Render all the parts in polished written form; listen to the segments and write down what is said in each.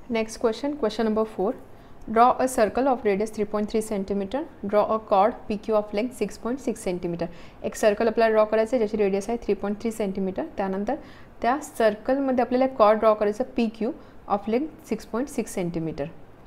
Next question, question number 4. Draw a circle of radius 3.3 cm. Draw a chord PQ of length 6.6 cm. एक circle आपल्याला draw करायचं आहे ज्याची radius आहे 3.3 cm. त्यानंतर त्या सर्कलमध्ये आपल्याला कॉर्ड ड्रॉ करायचं PQ ऑफ लेंथ 6.6 cm.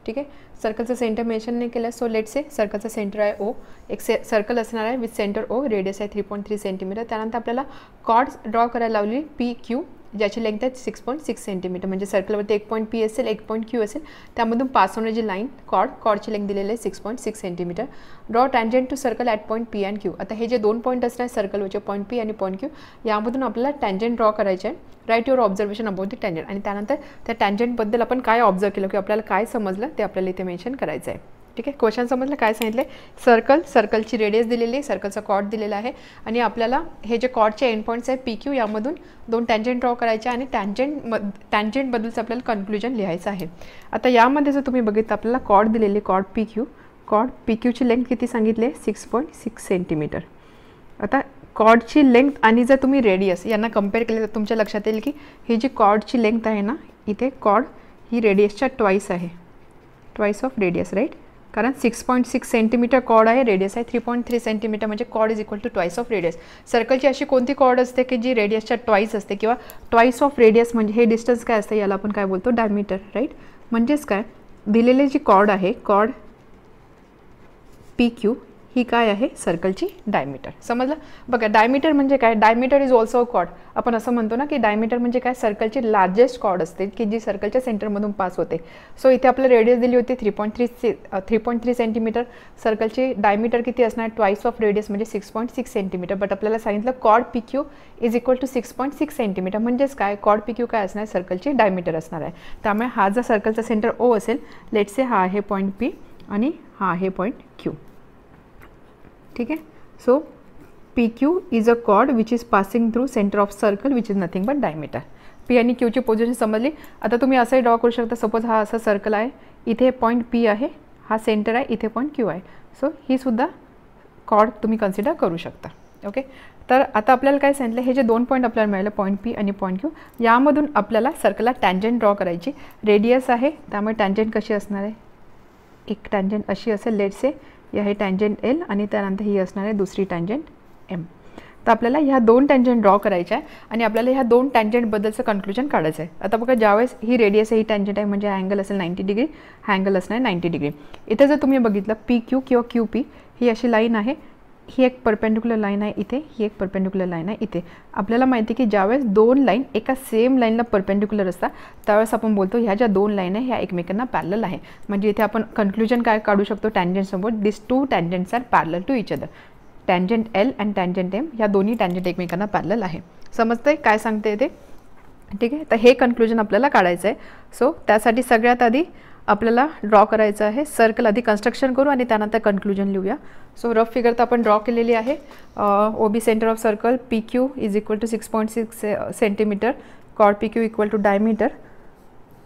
ठीक आहे. सर्कलचं सेंटर मेन्शन नाही केलं, सो लेट्स से सर्कलचं सेंटर आहे O. एक सर्कल असणार आहे विथ सेंटर O, रेडियस आहे 3.3 cm. त्यानंतर आपल्याला कॉर्ड ड्रॉ करायला लावली PQ ज्याची लेंथ आहे 6.6 cm. म्हणजे सर्कलवरती एक पॉईंट P असेल, एक पॉईंट Q असेल, त्यामधून पास होणारी लाईन कॉर्डची लेंथ दिलेली आहे 6.6 cm. Draw tangent to circle at point P and Q. आता हे जे दोन पॉईंट असणार सर्कलवरचे पॉईंट P आणि पॉईंट Q, यामधून आपल्याला टँजंट ड्रॉ करायचे आहे. Write your observation about the tangent. आणि त्यानंतर त्या टँजंटबद्दल आपण काय ऑब्झर्व केलं किंवा आपल्याला काय समजलं ते आपल्याला इथे मेन्शन करायचं आहे. ठीक आहे. क्वेश्चन समजलं काय सांगितलं आहे. सर्कलची रेडियस दिलेली आहे, सर्कलचा कॉर्ड दिलेला आहे आणि आपल्याला हे जे कॉर्डचे एंड पॉईंट्स आहे PQ, यामधून दोन टँजंट ड्रॉ करायचे आणि टँजंटबद्दलचं आपल्याला कन्क्लुजन लिहायचं आहे. आता यामध्ये जर तुम्ही बघितलं आपल्याला कॉर्ड दिलेली कॉर्ड PQची लेंथ किती सांगितले 6.6 cm. आता कॉर्डची लेंथ आणि जर तुम्ही रेडियस यांना कम्पेअर केले तर तुमच्या लक्षात येईल की ही जी कॉर्डची लेंथ आहे ना, इथे कॉर्ड ही रेडियसच्या ट्वाईस आहे, ट्वाईस ऑफ रेडियस, राईट. कारण 6.6 cm कॉर्ड आहे, रेडियस आहे 3.3 cm, म्हणजे chord is equal to twice of radius. सर्कलची अशी कोणती कॉर्ड असते की जी रेडियसच्या ट्वाईस असते किंवा ट्वाईस ऑफ रेडियस, म्हणजे हे डिस्टन्स काय असतं याला आपण काय बोलतो डायमीटर, राईट. म्हणजेच काय दिलेली जी कॉर्ड आहे, कॉर्ड PQ ही काय आहे सर्कलची डायमीटर. समजलं. बघा डायमीटर म्हणजे काय, डायमीटर इज ऑल्सो कॉर्ड. आपण असं म्हणतो ना की डायमीटर म्हणजे काय, सर्कलची लार्जेस्ट कॉर्ड असते की जी सर्कलच्या सेंटरमधून पास होते. सो इथे आपल्याला रेडियस दिली होती 3.3 cm. सर्कलची डायमीटर किती असणार, ट्वाईस ऑफ रेडियस म्हणजे 6.6 cm. बट आपल्याला सांगितलं chord PQ is equal to 6.6 cm. म्हणजेच काय कॉर्ड PQ काय असणार, सर्कलची डायमीटर असणार आहे. त्यामुळे हा जर सर्कलचा सेंटर O असेल, लेट्स से हा आहे पॉईंट P आणि हा आहे पॉईंट Q. ठीक आहे. So PQ is a cord which is passing through centre of circle which is nothing but diameter. P आणि Qची पोझिशन समजली. आता तुम्ही असंही ड्रॉ करू शकता. सपोज हा असा सर्कल आहे, इथे पॉईंट P आहे, हा सेंटर आहे, इथे पॉईंट Q आहे. सो ही सुद्धा कॉर्ड तुम्ही कन्सिडर करू शकता. ओके. तर आता आपल्याला काय सांगितलं, हे जे दोन पॉईंट आपल्याला मिळाले पॉईंट P आणि पॉईंट Q, यामधून आपल्याला सर्कलला टँजंट ड्रॉ करायची. रेडियस आहे त्यामुळे टँजंट कशी असणार आहे, एक टँजंट अशी असेल, लेट्स से या हे टँजंट L आणि त्यानंतर ही असणार आहे दुसरी टँजंट M. तर आपल्याला ह्या दोन टँजंट ड्रॉ करायच्या आहे आणि आपल्याला ह्या दोन टँजंटबद्दलचं कन्क्लुजन काढायचं आहे. आता बघा ज्यावेळेस ही रेडियस आहे, ही टँजंट आहे, म्हणजे हा अँगल असेल 90 डिग्री, हा अँगल असणार 90 डिग्री. इथे जर तुम्ही बघितलं PQ किंवा QP ही अशी लाईन आहे, ही एक परपेंडिक्युलर लाईन आहे इथे, ही एक परपेंडिक्युलर लाईन आहे इथे. आपल्याला माहिती आहे की ज्यावेळेस दोन लाईन एका सेम लाईनला परपेंडिक्युलर असतात त्यावेळेस आपण बोलतो ह्या ज्या दोन लाईन आहे ह्या एकमेकांना पॅरलल आहे. म्हणजे इथे आपण कन्क्लुजन काय काढू शकतो, टँजंटसमोर this two tangents are parallel to each other. Tangent L आणि टँजंट M ह्या दोन्ही टँजंट एकमेकांना पॅरलल आहे. समजतंय काय सांगते ते. ठीक आहे. तर हे कन्क्लुजन आपल्याला काढायचं आहे. सो त्यासाठी सगळ्यात आधी आपल्याला ड्रॉ करायचं आहे सर्कल. आधी कन्स्ट्रक्शन करू आणि त्यानंतर कन्क्लुजन लिहूया. सो रफ फिगर तर आपण ड्रॉ केलेली आहे. OB centre of circle PQ is equal to 6.6 cm, chord PQ equal to diameter,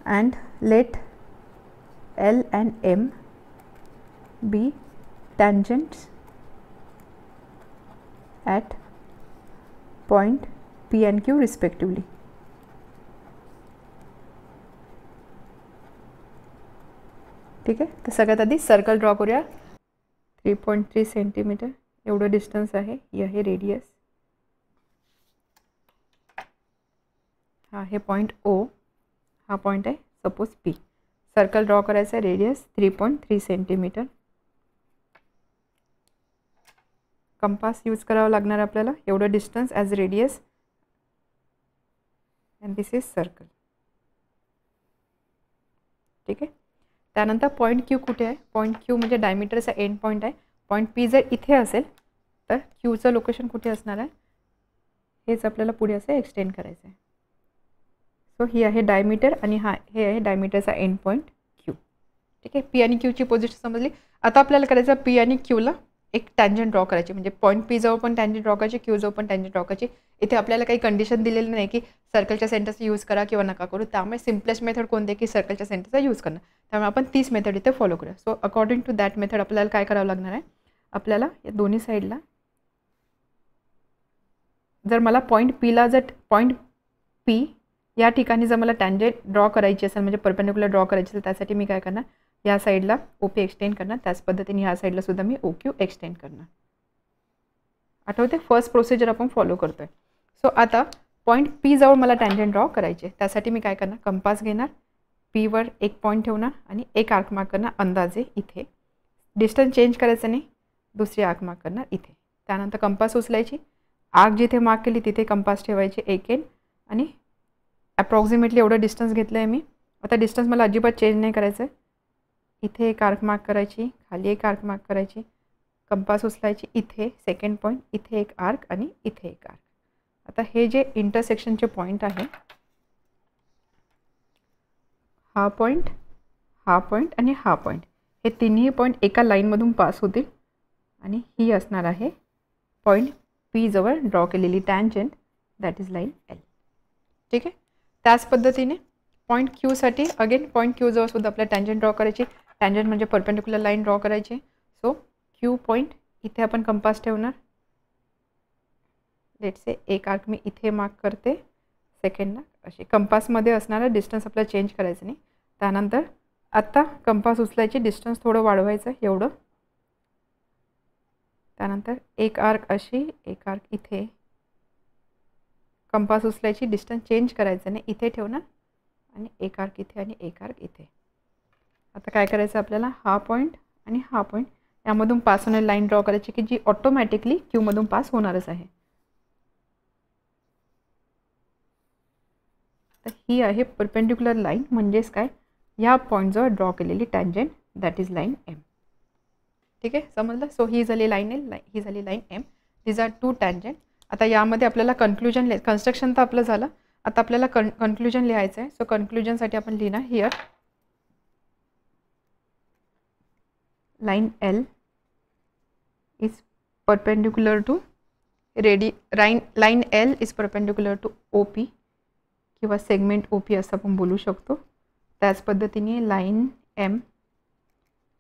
and let L and M be tangents at point P and Q respectively. ठीक आहे. तर सगळ्यात आधी circle draw करूया. 3.3 cm एवढं distance आहे, हे आहे रेडियस, हा आहे पॉईंट O, हा पॉईंट आहे सपोज P. सर्कल ड्रॉ करायचं आहे, रेडियस 3.3 cm. कंपास यूज करावा लागणार आपल्याला, एवढं distance as radius, and this is circle. ठीक आहे. त्यानंतर पॉईंट Q कुठे आहे, पॉईंट Q म्हणजे डायमीटरचा एंड पॉईंट आहे. पॉईंट P जर इथे असेल तर Qचं लोकेशन कुठे असणार आहे, हेच आपल्याला पुढे असं एक्सटेंड करायचं आहे. सो ही आहे डायमीटर आणि हे आहे डायमीटरचा एंड पॉईंट Q. ठीक आहे. P आणि Qची पोझिशन समजली. आता आपल्याला करायचं P आणि Qला एक टँजंट ड्रॉ करायची. म्हणजे पॉईंट P जवळ पण टँजंट ड्रॉ करायची, Q जवळ पण टँजंट ड्रॉ करायची. इथे आपल्याला काही कंडिशन दिलेली नाही की सर्कलच्या सेंटरचा यूज करा किंवा नका करू. त्यामुळे सिम्पलेस्ट मेथड कोणते की सर्कलच्या सेंटरचा यूज करणं. त्यामुळे आपण तीच मेथड इथे फॉलो करूया. So according to that method आपल्याला काय करावं लागणार आहे, आपल्याला या दोन्ही साईडला जर मला पॉईंट P या ठिकाणी जर मला टँजेंट ड्रॉ करायची असेल म्हणजे परपेंडिक्युलर ड्रॉ करायची असेल त्यासाठी मी काय करणार, या साईडला OP एक्सटेंड करणार, त्याच पद्धतीने ह्या साईडला सुद्धा मी OQ एक्सटेंड करणार. आठवते फर्स्ट प्रोसिजर आपण फॉलो करतोय. सो आता पॉईंट P जवळ मला टँजेंट ड्रॉ करायचे, त्यासाठी मी काय करणार, कंपास घेणार, P वर एक पॉईंट ठेवणार आणि एक आर्क मार्क करणार अंदाजे इथे. डिस्टन्स चेंज करायचं नाही, दुसरी आर्क मार्क करणार इथे. त्यानंतर कंपास उचलायची, आर्क जिथे मार्क केली तिथे कंपास ठेवायची एक एंड आणि अप्रॉक्सिमेटली एवढं डिस्टन्स घेतलं आहे मी. आता डिस्टन्स मला अजिबात चेंज नाही करायचं आहे. इथे एक आर्क मार्क करायची, खाली एक आर्क मार्क करायची, कंपास उचलायची, इथे सेकंड पॉईंट, इथे एक आर्क आणि इथे एक आर्क. आता हे जे इंटरसेक्शनचे पॉईंट आहे, हा पॉईंट आणि हा पॉईंट, हे तिन्ही पॉईंट एका लाईनमधून पास होतील आणि ही असणार आहे पॉईंट P जवळ ड्रॉ केलेली tangent, that is line L. ठीक आहे. त्याच पद्धतीने पॉईंट Qसाठी अगेन पॉईंट Q जवळ सुद्धा आपल्या टँजेंट ड्रॉ करायची. टँजेंट म्हणजे परपेंडिक्युलर लाईन ड्रॉ करायची. सो Q पॉईंट इथे आपण कंपास ठेवणार. लेट्स से एक आर्क मी इथे मार्क करते, सेकंडला असे कंपासमध्ये असणारा डिस्टन्स आपल्याला चेंज करायचं नाही. त्यानंतर आत्ता कंपास उचलायची, डिस्टन्स थोडं वाढवायचं एवढं. त्यानंतर एक आर्क अशी, एक आर्क इथे, कंपास उचलायची, डिस्टन्स चेंज करायचं नाही, इथे ठेवणार आणि एक आर्क इथे आणि एक आर्क इथे. आता काय करायचं आपल्याला, हा पॉईंट आणि हा पॉईंट यामधून पास होणारी लाईन ड्रॉ करायची की जी ऑटोमॅटिकली Qमधून पास होणारच आहे. तर ही आहे परपेंडिक्युलर लाईन, म्हणजेच काय, ह्या पॉईंटजवळ ड्रॉ केलेली tangent, that is line M. ठीक आहे, समजलं. सो ही झाली लाईन L, ही झाली line M. These are two tangent. आता यामध्ये आपल्याला कन्क्लुजन कन्स्ट्रक्शन तर आपलं झालं, आता आपल्याला कन्क्लुजन लिहायचं आहे. सो कन्क्लुजनसाठी आपण लिहिणार here line L is perpendicular to line L is perpendicular to OP किंवा सेगमेंट OP असं आपण बोलू शकतो. त्याच पद्धतीने line M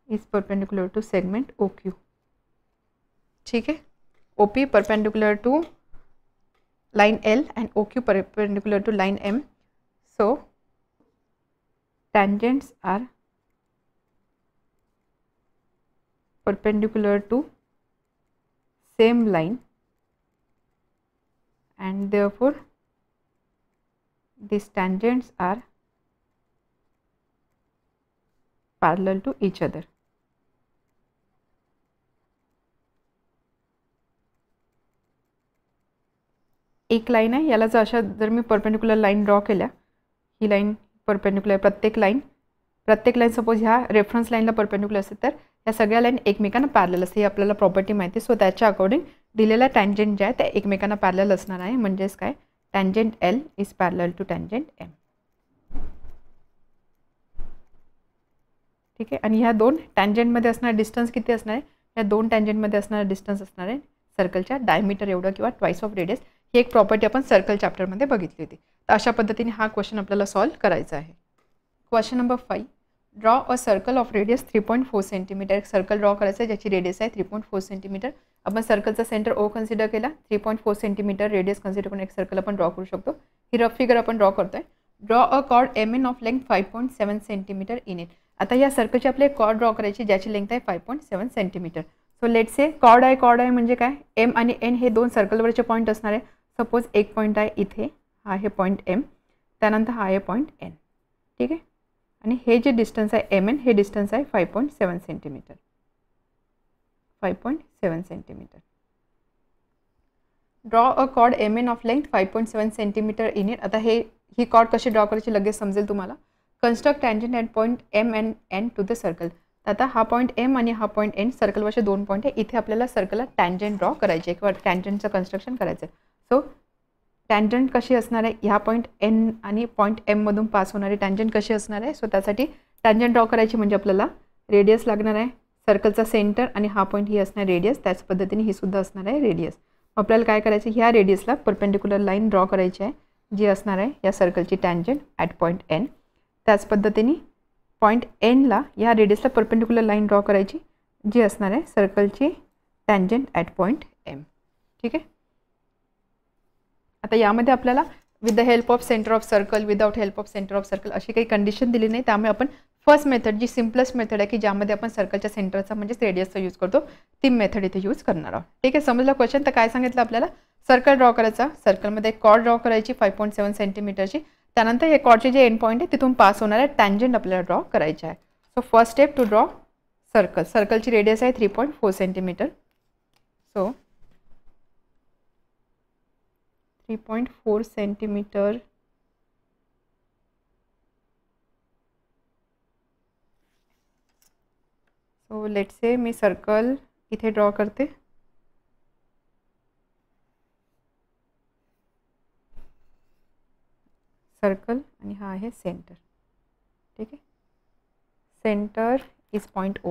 is perpendicular to segment OQ. ठीक आहे. OP perpendicular to line L and OQ perpendicular to line M. So tangents are perpendicular to same line and therefore these tangents are parallel to each other. एक line आहे, याला जर अशा जर मी perpendicular line draw केल्या, ही line perpendicular, प्रत्येक line suppose ह्या reference लाईनला परपेंडिक्युलर असेल तर या सगळ्या लाईन एकमेकांना पॅरलल असते, ही आपल्याला प्रॉपर्टी माहिती. सो त्याच्या अकॉर्डिंग दिलेला टँजेंट जे आहे त्या एकमेकांना पॅरलल असणार आहे. म्हणजेच काय, tangent L is parallel to tangent M. ठीक आहे. आणि ह्या दोन टँजेंटमध्ये असणारा डिस्टन्स किती असणार आहे, या दोन टँजेंटमध्ये असणारा डिस्टन्स असणार आहे सर्कलच्या डायमीटर एवढं किंवा ट्वाइस ऑफ रेडियस. ही एक प्रॉपर्टी आपण सर्कल चॅप्टरमध्ये बघितली होती. तर अशा पद्धतीने हा क्वेश्चन आपल्याला सॉल्व्ह करायचा आहे. Question number 5, draw a circle of radius 3.4 centimetre. एक सर्कल ड्रॉ करायचं आहे ज्याची रेडियस आहे 3.4 सेंटीमीटर. आपण सर्कलचा सेंटर O कन्सिडर केला, 3.4 सेंटीमीटर रेडियस कन्सिडर करून एक सर्कल आपण ड्रॉ करू शकतो. ही रफ फिगर आपण ड्रॉ करतोय. Draw a chord MN of length 5.7 centimetre in it. आता या सर्कलची आपली एक कॉर्ड ड्रॉ करायची ज्याची लेंथ आहे 5.7 centimetre. So let's say chord आहे म्हणजे काय, M आणि N हे दोन सर्कलवरचे पॉईंट असणार आहे. सपोज एक पॉईंट आहे इथे, हा आहे पॉईंट M, त्यानंतर हा आहे पॉईंट N. ठीक आहे. आणि हे जे डिस्टन्स आहे MN, हे डिस्टन्स आहे 5.7 centimetre. 5.7 centimetre. Draw a chord MN of length 5.7 centimetre in it. आता ही कॉर्ड कशी ड्रॉ करायची लगेच समजेल तुम्हाला. Construct tangent at point M and N to the circle. आता हा पॉईंट M आणि हा पॉईंट N सर्कलवरचे दोन पॉईंट आहे. इथे आपल्याला सर्कलला टँजेंट ड्रॉ करायचे किंवा टँजेंटचं कन्स्ट्रक्शन करायचं आहे. सो टँजंट कशी असणार आहे, ह्या पॉईंट N आणि पॉईंट M मधून पास होणारी टँजंट कशी असणार आहे. सो त्यासाठी टँजंट ड्रॉ करायची म्हणजे आपल्याला रेडियस लागणार आहे, सर्कलचा सेंटर आणि हा पॉईंट ही असणार रेडियस. त्याच पद्धतीने ही सुद्धा असणार आहे रेडियस. आपल्याला काय करायचं, ह्या रेडियसला परपेंडिक्युलर लाईन ड्रॉ करायची आहे जी असणार आहे या सर्कलची टँजंट ॲट पॉईंट N. त्याच पद्धतीने पॉईंट Nला या रेडियसला परपेंडिक्युलर लाईन ड्रॉ करायची जी असणार आहे सर्कलची टँजंट ॲट पॉईंट M. ठीक आहे. आता यामध्ये आपल्याला with the help of centre of circle, without help of centre of circle अशी काही कंडिशन दिली नाही. त्यामुळे आपण फर्स्ट मेथड जी सिम्पलेस्ट मेथड आहे की ज्यामध्ये आपण सर्कलच्या सेंटरचा म्हणजे रेडियसचा यूज करतो ती मेथड इथे यूज करणार आहोत. ठीक आहे, समजलं क्वेश्चन. तर काय सांगितलं आपल्याला, सर्कल ड्रॉ करायचा, सर्कलमध्ये एक कॉर्ड ड्रॉ करायची 5.7 सेंटीमीटरची. त्यानंतर हे कॉर्डचे जे एंड पॉईंट आहे तिथून पास होणारे टँजंट आपल्याला ड्रॉ करायचे आहे. So first step to draw circle. सर्कलची रेडियस आहे 3.4 centimetre. So 3.4 centimetre so let's say मी सर्कल इथे ड्रॉ करते. सर्कल आणि हा आहे सेंटर. ठीक आहे, centre is point O,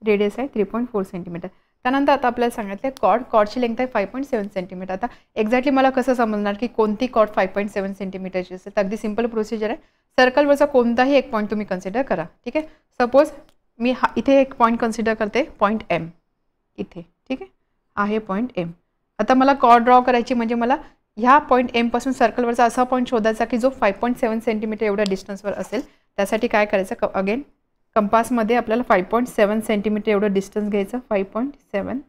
radius आहे 3.4 सेंटीमीटर. त्यानंतर आता आपल्याला सांगितलं कॉर्डची लेंथ आहे 5.7 सेंटीमीटर. आता एक्झॅक्टली मला कसं समजणार की कोणती कॉर्ड 5.7 सेंटीमीटरची असेल, तर अगदी सिंपल प्रोसिजर आहे. सर्कलवरचा कोणताही एक पॉईंट तुम्ही कन्सिडर करा. ठीक आहे, सपोज मी इथे एक पॉईंट कन्सिडर करते, पॉईंट एम इथे. ठीक आहे, आहे पॉईंट एम. आता मला कॉर्ड ड्रॉ करायची म्हणजे मला ह्या पॉईंट एमपासून सर्कलवरचा असा पॉईंट शोधायचा की जो 5.7 सेंटीमीटर एवढ्या डिस्टन्सवर असेल. त्यासाठी काय करायचं, अगेन कंपासमध्ये आपल्याला 5.7 सेंटीमीटर एवढं डिस्टन्स घ्यायचं, 5.7.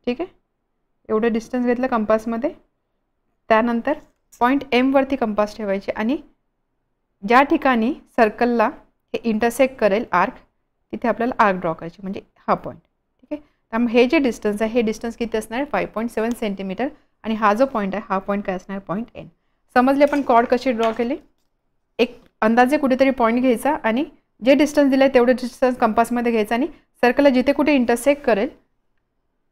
ठीक आहे, एवढं डिस्टन्स घेतलं कंपासमध्ये. त्यानंतर पॉईंट एमवरती कंपास ठेवायचे आणि ज्या ठिकाणी सर्कलला हे इंटरसेक्ट करेल आर्क, तिथे आपल्याला आर्क ड्रॉ करायची म्हणजे हा पॉईंट. ठीक आहे, त्यामुळे हे जे डिस्टन्स आहे हे डिस्टन्स किती असणार आहे 5.7 सेंटीमीटर. आणि हा जो पॉईंट आहे हा पॉईंट काय असणार, पॉईंट एन. समजले आपण कॉर्ड कशी ड्रॉ केली. एक अंदाजे कुठेतरी पॉईंट घ्यायचा आणि जे डिस्टन्स दिलं आहे तेवढं डिस्टन्स कंपासमध्ये घ्यायचं आणि सर्कलला जिथे कुठे इंटरसेक्ट करेल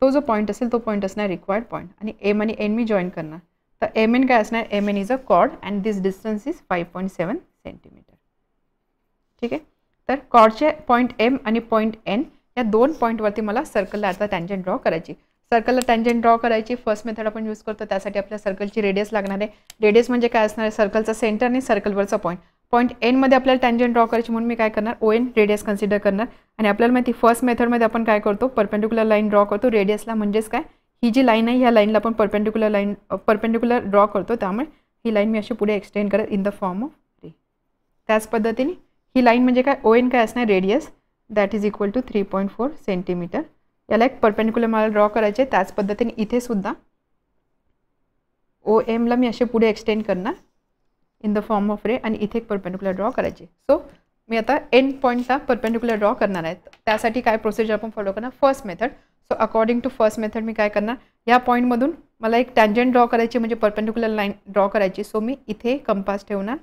तो जो पॉईंट असेल तो पॉईंट असणार रिक्वायर्ड पॉईंट. आणि एम आणि एन मी जॉईन करणार. तर एम एन काय असणार, M N is a chord and this distance is 5.7 centimetre. ठीक आहे, तर कॉर्डचे पॉईंट एम आणि पॉईंट एन या दोन पॉईंटवरती मला सर्कलला आता टँजंट ड्रॉ करायची. सर्कलला टँजंट ड्रॉ करायची फर्स्ट मेथड आपण यूज करतो. त्यासाठी आपल्या सर्कलची रेडियस लागणार आहे. रेडियस म्हणजे काय असणार आहे, सर्कलचा सेंटर आणि सर्कलवरचा पॉईंट. पॉईंट एनमध्ये आपल्याला टँजंट ड्रॉ करायची म्हणून मी काय करणार, ओ एन रेडियस कन्सिडर करणार. आणि आपल्याला माहिती फर्स्ट मेथडमध्ये आपण काय करतो, परपेंडिक्युलर लाईन ड्रॉ करतो रेडियसला. म्हणजेच काय, ही जी लाईन आहे ह्या लाईनला आपण परपेंडिक्युलर ड्रॉ करतो. त्यामुळे ही लाईन मी अशी पुढे एक्सटेंड करत इन द फॉर्म ऑफ रे. त्याच पद्धतीने ही लाईन म्हणजे काय, ओ एन काय असणार radius, that is equal to 3.4 centimetre. याला एक परपेंडिक्युलर मला ड्रॉ करायचे. त्याच पद्धतीने इथे सुद्धा ओ एमला मी असे पुढे एक्सटेंड करणार इन द फॉर्म ऑफ रे आणि इथे एक परपेंडिक्युलर ड्रॉ करायचे. सो मी आता एंड पॉईंटला परपेंडिक्युलर ड्रॉ करणार आहे. त्यासाठी काय प्रोसिजर आपण फॉलो करणार, first method. So according to first method मी काय करणार, या पॉईंटमधून मला एक टँजंट ड्रॉ करायची म्हणजे परपेंडिक्युलर लाईन ड्रॉ करायची. सो मी इथे कंपास ठेवणार,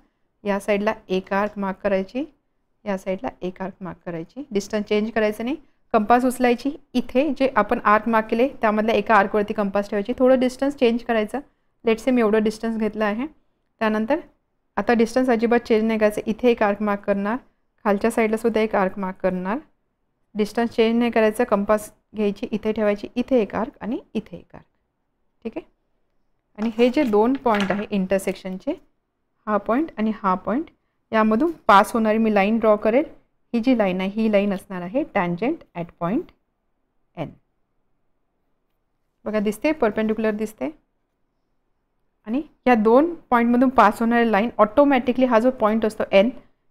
या साईडला एक आर्क मार्क करायची, या साईडला एक आर्क मार्क करायची. डिस्टन्स चेंज करायचं नाही. कंपास उचलायची, इथे जे आपण आर्क मार्क केले त्यामधल्या एका आर्कवरती कंपास ठेवायची. थोडं डिस्टन्स चेंज करायचं. लेट्स से मी एवढं डिस्टन्स घेतलं आहे. त्यानंतर आता डिस्टन्स अजिबात चेंज नाही करायचं. इथे एक आर्क मार्क करणार, खालच्या साईडला सुद्धा एक आर्क मार्क करणार. डिस्टन्स चेंज नाही करायचं. कंपास घ्यायची, इथे ठेवायची, इथे एक आर्क आणि इथे एक आर्क. ठीक आहे, आणि हे जे दोन पॉईंट आहे इंटरसेक्शनचे, हा पॉईंट आणि हा पॉईंट, यामधून पास होणारी मी लाईन ड्रॉ करेल. ही जी लाईन आहे ही लाईन असणार आहे टँजंट ॲट पॉईंट एन. बघा दिसते, परपेंडिक्युलर दिसते. आणि या दोन पॉईंटमधून पास होणारी लाईन ऑटोमॅटिकली हा जो पॉईंट असतो एन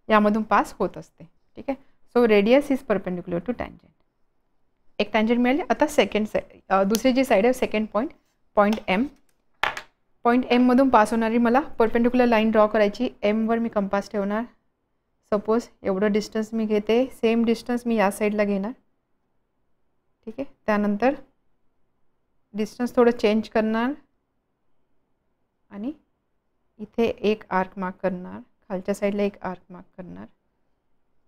यामधून पास होत असते. ठीक आहे, so radius is perpendicular to tangent. एक टँजंट मिळाली. आता सेकंड दुसरी जी साईड आहे second point, point M. Point एममधून पास होणारी मला परपेंडिक्युलर लाईन ड्रॉ करायची. एमवर मी कंपास ठेवणार. सपोज एवढं डिस्टन्स मी घेते, सेम डिस्टन्स मी या साईडला घेणार. ठीक आहे, त्यानंतर डिस्टन्स थोडं चेंज करणार आणि इथे एक आर्क मार्क करणार, खालच्या साईडला एक आर्क मार्क करणार.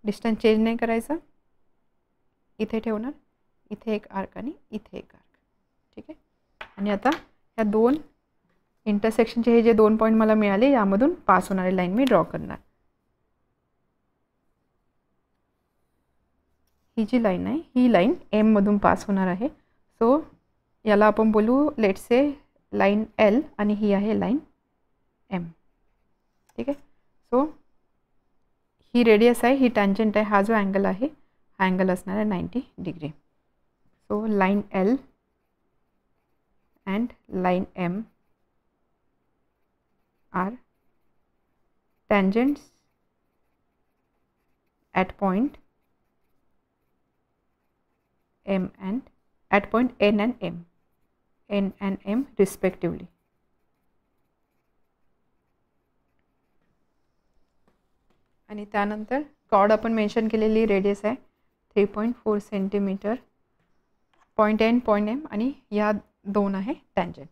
डिस्टन्स चेंज नाही करायचं. इथे ठेवणार, इथे एक आर्क आणि इथे एक आर्क. ठीक आहे, आणि आता ह्या दोन इंटरसेक्शनचे हे जे दोन पॉईंट मला मिळाले यामधून पास होणारी लाईन मी ड्रॉ करणार. ही जी लाईन आहे ही लाईन एममधून पास होणार आहे. सो याला आपण बोलू लेट्स से लाईन एल आणि ही आहे लाईन एम. ठीक आहे, सो ही रेडियस आहे, ही टँजंट आहे. हा जो अँगल आहे हा अँगल असणार आहे 90 degree. So line L and line M are tangents at point M and at point N and M respectively. आणि त्यानंतर कॉर्ड आपण मेन्शन केलेली रेडियस आहे 3.4 centimetre. Point N point M आणि या दोन आहे टँजंट.